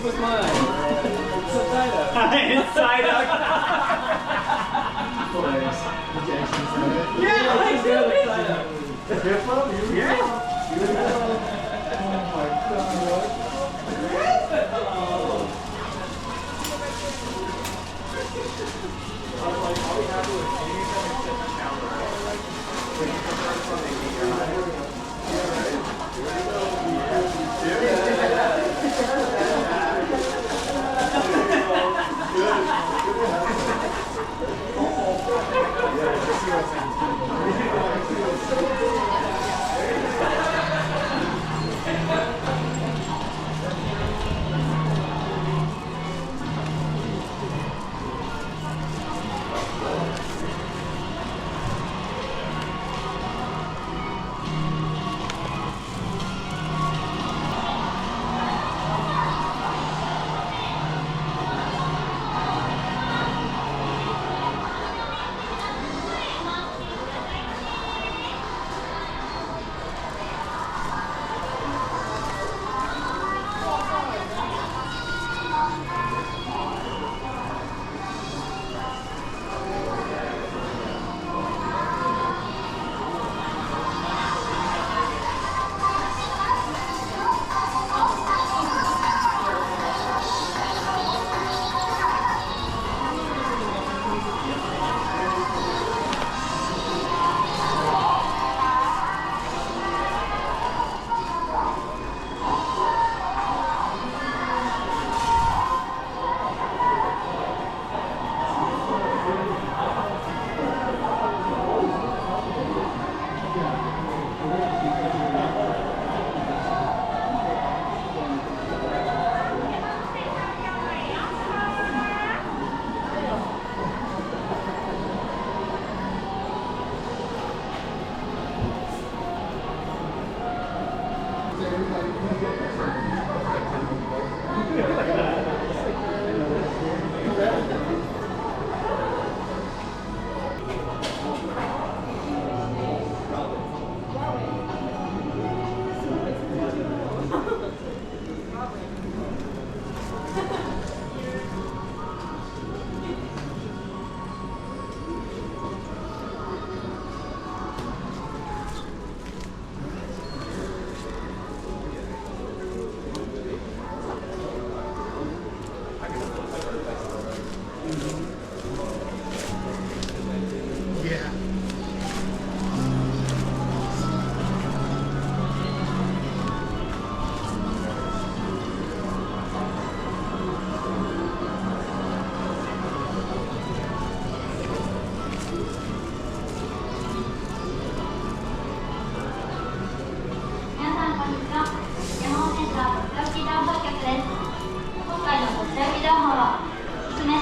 What's mine? Inside out. Yeah, let's do it. Yeah. Oh my God.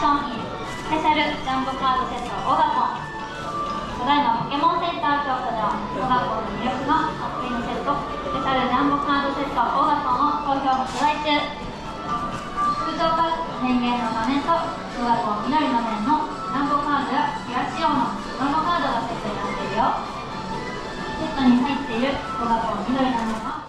スペシャルジャンボカードセットオガポン。ただいまポケモンセンター京都ではオガポンの魅力のカップインセットスペシャルジャンボカードセットオガポンを好評発売中。空調パック変幻の画面とオガポン緑の面のジャンボカードやキラ仕様のジャンボカードがセットになっているよ。セットに入っているオガポン緑の面は